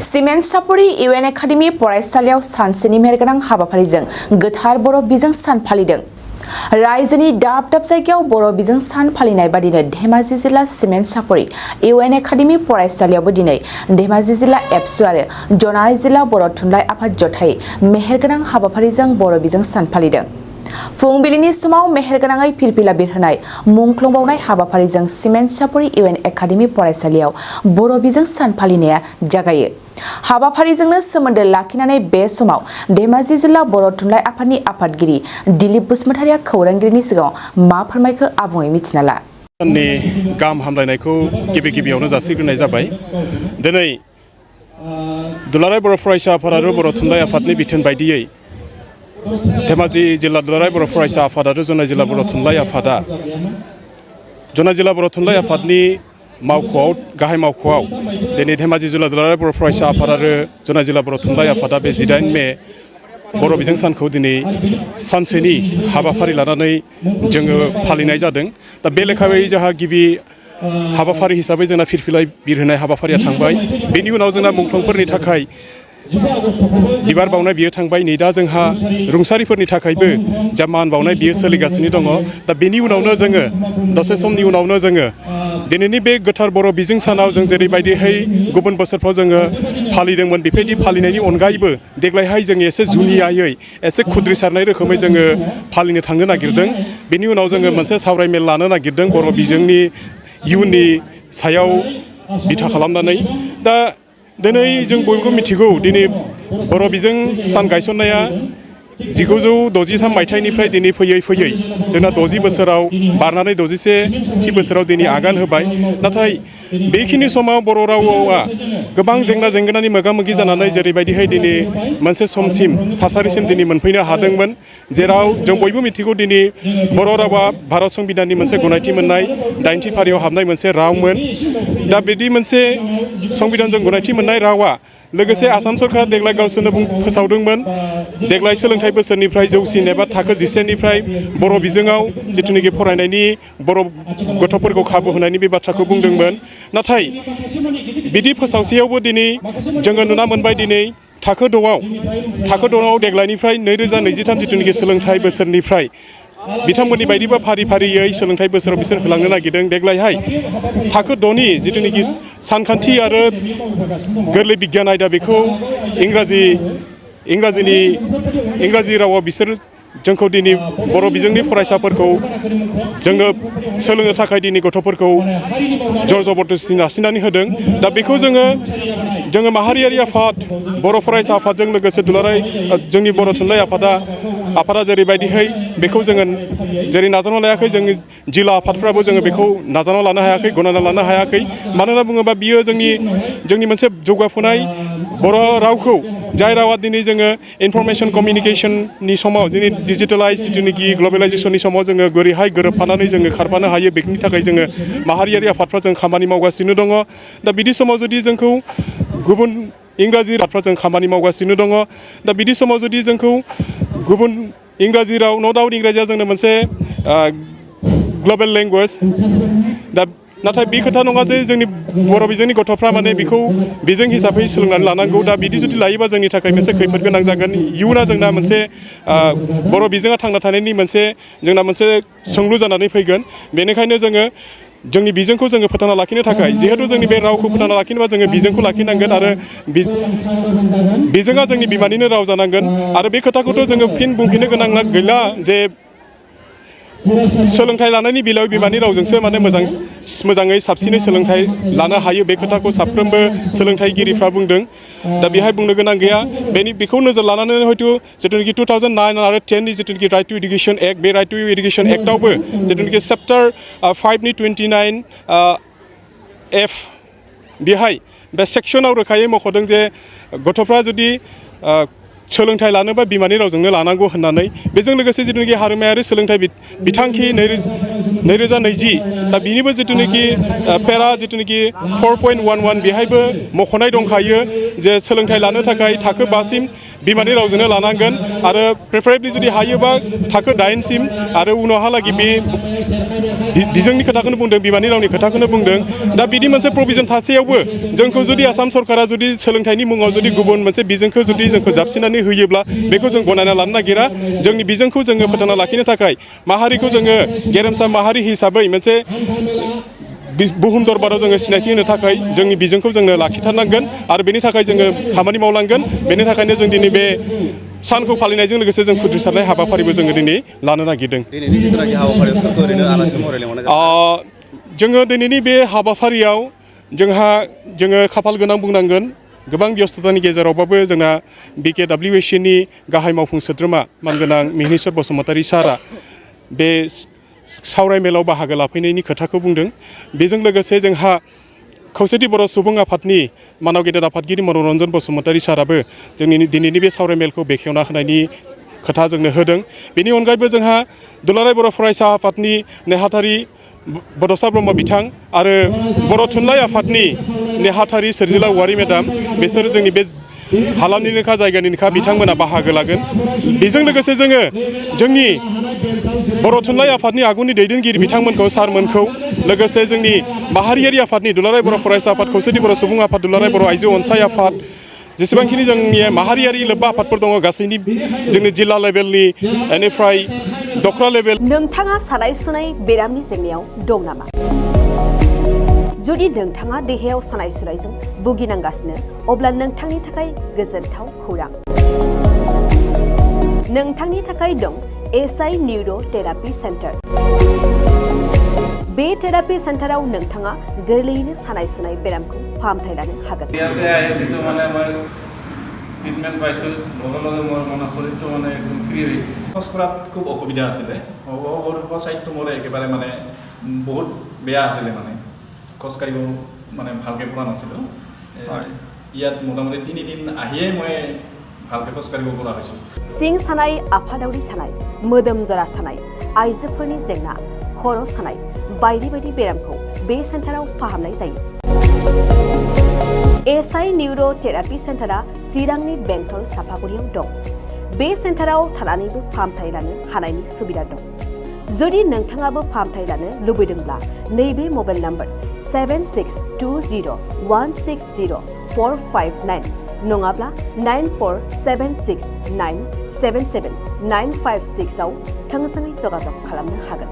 Cement सापरि इउएन academy फरायसालियाव सानसेनि मेहेरगोनां हाबाफारिजों गोथार बर' बिजों सान फालिदों। रायजोनि दाब दाब जायगायाव बर' बिजों सान फालिनाय बादिनो धेमाजि जिल्ला सिमेन्ट सापरि इउएन एकाडेमि फरायसालियावबो दिनै धेमाजि जिल्ला एबसु आरो जनाय जिल्ला बर' थुनलाइ आफाद जथायै मेहेरगोनां हाबाफारिजों बर' बिजों सान फालिदों। फुंबिलिनि समाव मेहेरगोनाङै फिरफिला बिरहोनाय मुंख्लं बावनाय हाबाफारिजों सिमेन्ट सापरि इउएन एकाडेमि फरायसालियाव बर' बिजों सान फालिनाया जागायो। हाबाफारिजोंनो सोमोन्दो लाखिनानै बे समाव धेमाजि जिल्ला बर' थुनलाइ आफादनि आफादगिरि दिलीप बसुमतारिया खौरांगिरिनि सिगाङाव मा फोरमायखो आबुङै मिथिना ला। गाहाम हामलायनायखौ गिबियावनो जासिग्रोनाय जाबाय। दिनै दुलाराय बर' फरायसा आफाद आरो बर' थुनलाइ आफादनि बिथोन बायदियै धेमाजि जिल्ला दुलाराय बर' फरायसा आफाद आरो जनाय जिल्ला बर' थुनलाइ आफादा जनाय जिल्ला बर' थुनलाइ आफादनि मावख'आव गाहाय मावख'आव दिनै धेमाजि जिल्ला दुलाराय बर' फरायसा आफाद आरो जनाय जिल्ला बर' थुनलाइ आफादा बे 18 मे बर' बिजों सानखौ दिनै सानसेनि हाबाफारि लानानै जोङो फालिनाय जादों। दा बे लेखायै जोंहा गिबि हाबाफारि हिसाबै जोंना फिरफिला बिरहोनाय हाबाफारिया थांबाय। बेनि उनाव जोंना मुंख्लंफोरनि थाखाय बिबार बावनाय बियो थांबाय। नै दा जोंहा रुंसारिफोरनि थाखायबो जा मान बावनाय बियो सोलिगासिनो दङ। दा बेनि उनावनो जोङो दसे समनि उनावनो जोङो दिनैनि बे गोथार बर' बिजों सानाव जों जेरैबायदिहाय गुबुन बोसोरफ्राव जोङो फालिदोंमोन बेबायदि फालिनायनि अनगायैबो देग्लायहाय जोङो एसे जुनियायै एसे खुद्रिसारनाय रोखोमै जोङो फालिनो थांनो नागिरदों। बेनि उनाव जोङो मोनसे सावरायमेल लानो नागिरदों बर' बिजोंनि इयुननि सायाव बिथा खालामनानै। दा दिनै जों बयबो मिथिगौ दिनै बर' बिजों सान गायसननाया 1963 मायथाइनिफ्राय दिनै फैयै फैयै जोंना 60 बोसोराव बारनानै 61थि बोसोराव दिनै आगान होबाय। नाथाय बेखिनि समाव बर' रावआ गोबां जेंना जेंगोनानि मोगा मोगि जानानै जेरैबायदिहाय दिनै मोनसे समसिम थासारिसिम दिनै मोनफैनो हादोंमोन, जेराव जों बयबो मिथिगौ दिनै बर' रावा भारत संबिधाननि मोनसे गनायथि मोननाय 8थि फारियाव हाबनाय मोनसे रावमोन। दा बिदि मोनसे संबिधानजों गनायथि मोननाय रावा लोगोसे आसाम सरकारा देग्लाय गावसोरनो फोसावदोंमोन देग्लाय सोलोंथाइ बोसोरनिफ्राय जौसिन एबा थाखो 10निफ्राय बर' बिजोङाव जिथुनिखि फरायनायनि बर' गथ'फोरखौ खाबु होनायनि बे बाथ्राखौ बुंदोंमोन। नाथाय बिदि फोसावसेयावबो दिनै जोङो नुना मोनबाय दिनै थाखो 10आव देग्लायनिफ्राय 2023 जिथुनिखि सोलोंथाइ बोसोरनिफ्राय बिथांमोननि बायदिबा फारि फारियै सोलोंथाइ बोसोराव बिसोर होलांनो नागिरदों। देग्लायहाय थाखो 10नि जिथुनिखि सानखान्थि आरो गोरलै बिगियान आयदा बेखौ इंराजि रावाव बिसोर जोंखौ दिनै बर' बिजोंनि फरायसाफोरखौ जोङो सोलोंनो थाखाय दिनै गथ'फोरखौ जर जबरदस्ति नारसिननानै होदों। दा बेखौ जोङो माहारियारि आफाद बर' फरायसा आफादजों लोगोसे दुलाराय जोंनि बर' थुनलाइ आफादा जेरैबायदिहाय बेखौ जोङो जेरै नाजावना लायाखै, जोंनि जिल्ला आफादफ्राबो जोङो बेखौ नाजावना लानो हायाखै, गनायना लानो हायाखै। मानो होनना बुङोबा बियो जोंनि मोनसे जौगाफुनाय बर' रावखौ, जाय रावा दिनै जोङो इनफरमेसन कमिउनिकेसननि समाव दिनै डिजिटेलाइज जिथुनिखि ग्लबेलाइजेसननि समाव जोङो बोरैहाय गोरोबफानानै जोङो खारफानो हायो, बेनि थाखाय जोङो माहारियारि आफादफ्रा जों खामानि मावगासिनो दङ। दा बिदि समाव जुदि जोंखौ गुबुन इंराजि रावफ्रा जों खामानि मावगासिनो दङ। दा बिदि समाव जुदि जोंखौ गुबुन इंराजि राव, न' डाउट इंराजिया जोंनो मोनसे ग्लबेल लेंगुवेज। दा नाथाय बे खोथा नङा जे जोंनि बर' बिजोंनि गथ'फ्रा माने बेखौ बिजों हिसाबै सोलोंनानै लानांगौ। दा बिदि जुदि लायोबा जोंनि थाखाय मोनसे खैफोद गोनां जागोन। इयुना जोंना मोनसे बर' बिजोङा थांना थानायनि जोंना मोनसे सोंलु जानानै फैगोन। बेनिखायनो जोङो जोंनि बिजोंखौ जोङो फोथांना लाखिनो थाखाय, जिहेथु जोंनि बे रावखौ फोथांना लाखिनोबा जोङो बिजोंखौ लाखिनांगोन आरो बिजोङा जोंनि बिमानिनो राव जानांगोन। आरो बे खोथाखौथ' जोङो फिन बुंफिननो गोनां गैला जे सोलोंथाइ लानायनि बेलायाव बिमानि रावजोंसो माने मोजाङै साबसिनै सोलोंथाइ लानो हायो, बे खोथाखौ साफ्रोमबो सोलोंथाइगिरिफ्रा बुंदों। दा बेहाय बुंनो गोनां गैया। बेखौ नोजोर लानानै हयथ' जिथुनिखि 2009 आरो 10नि जिथुनिखि राइट टु इडुकेसन एक्ट, बे राइट टु इडुकेसन एक्टआवबो जिथुनिखि चेप्टार 5नि 29F बेहाय बे सेक्सनाव रोखायै मख'दों जे गथ'फ्रा जुदि सोलोंथाइ लानोबा बिमानि रावजोंनो लानांगौ होननानै बेजों लोगोसे जिथुनाखि हारिमायारि सोलोंथाइ बिथांखि 2020 दा बिनिबो जिथुनाखि पेरा जिथुनाखि 4.11 बेहायबो मख'नाय दंखायो जे सोलोंथाइ लानो थाखाय थाखो 5सिम बिमानि रावजोंनो लानांगोन आरो प्रेफारेबलि जुदि हायोबा थाखो 8सिम आरो उनावहालागै बे बिजोंनि खोथाखौनो बुंदों बिमानि रावनि खोथाखौनो बुंदों दा बिदि मोनसे प्रभिजन थासेयावबो जोंखौ जुदि आसाम सरकारा जुदि सोलोंथाइनि मुङाव जुदि गुबुन मोनसे बिजोंखौ जुदि जोंखौ जाबसिननानै होयोब्ला बेखौ जों गनायना लानो नागिरा जोंनि बिजोंखौ जोङो फोथांना लाखिनो थाखाय माहारिखौ जोङो गेरेमसा माहारि हिसाबै मोनसे बुहुम दरबाराव जोङो सिनायथि होनो थाखाय जोंनि बिजोंखौ जोंनो लाखिथारनांगोन आरो बेनि थाखाय जोङो खामानि मावलांगोन बेनि थाखायनो जों दिनै बे सानखौ फालिनायजों लोगोसे जों खुद्रिसारनाय हाबाफारिबो जोङो दिनै लानो नागिरदों जोङो दिनैनि बे हाबाफारियाव जोङो खाफाल गोनां बुंनांगोन गोबां बेस्थतानि गेजेरावबाबो जोंना BKWACनि गाहाय मावफुं सोद्रोमा मानगोनां मिहिनीश्वर बसुमतारी सारा बे सावरायमेलाव बाहागो लाफैनायनि खोथाखौ बुंदों बेजों लोगोसे जोंहा खौसेथि बर' सुबुं आफादनि मानाव गेदेर आफादगिरि मनरन्जन बसुमतारी साराबो जोंनि दिनैनि बे सावरायमेलखौ बेखेवना होनायनि खोथा जोंनो होदों बेनि अनगायैबो जोंहा दुलाराय बर' फरायसा आफादनि नेहाथारि बड'सा ब्रह्म बिथां आरो बर' थुनलाइ आफादनि नेहाथारि सोरजिला औवारि मेडाम बिसोर जोंनि बे हालामनिनोखा जायगानिनोखा बिथांमोना बाहागो लागोन बेजों लोगोसे जोङो जोंनि बर' थुनलाइ आफादनि आगुनि दैदेनगिरि बिथांमोनखौ सारमोनखौ लोगोसे जोंनि माहारियारि आफादनि दुलाराय बर' फरायसा आफाद खौसेथि बर' सुबुं आफाद दुलाराय बर' आइजो अनसाय आफाद जेसेबांखिनि जोंनि माहारियारि लोब्बा आफादफोर दङ गासैनि जोंनि जिल्ला लेभेलनि बेनिफ्राय दखरा लेभेल नोंथाङा सानाय सुनाय बेरामनि जेंनायाव दं नामा जुदि नोंथाङा देहायाव सानाय सुनायजों भुगिनांगासिनो अब्ला नोंथांनि थाखाय गोजोनथाव खौरां नोंथांनि थाखाय दं SI निउर' थेरापि सेन्टार बे थेरापि सेन्टाराव नोंथाङा गोरलैयैनो सानाय सुनाय बेरामखौ फाहामथाय लानो हागोन ট্ৰিটমেণ্ট পাইছোঁ লগে লগে মোৰ মানে শৰীৰটো মানে একদম ফ্ৰী হৈ গৈছে খোজ কঢ়াত খুব অসুবিধা আছিলে চাইডটো মোৰ একেবাৰে মানে বহুত বেয়া আছিলে মানে খোজকাঢ়িব মানে ভালকৈ পৰা নাছিলোঁ ইয়াত মোটামুটি 3 দিন আহিয়ে মই ভালকৈ খোজকাঢ়িব পৰা হৈছোঁ सिं सानाय आफादावरि सानाय मोदोम जरा सानाय आइजोफोरनि जेंना खर' सानाय बायदि बायदि बेरामखौ बे सेन्टाराव फाहामनाय जायो SI निउर' थेरापि सेन्टारा चिरांनि बेंटल सापागुरियाव दं बे सेन्टाराव थानानैबो फाहामथाय लानो हानायनि सुबिदा दं जुदि नोंथाङाबो फाहामथाय लानो लुबैदोंब्ला नैबे मबाइल नाम्बार 7620160459 नङाब्ला 9476977956 आव थोंजोङै जगाजग खालामनो हागोन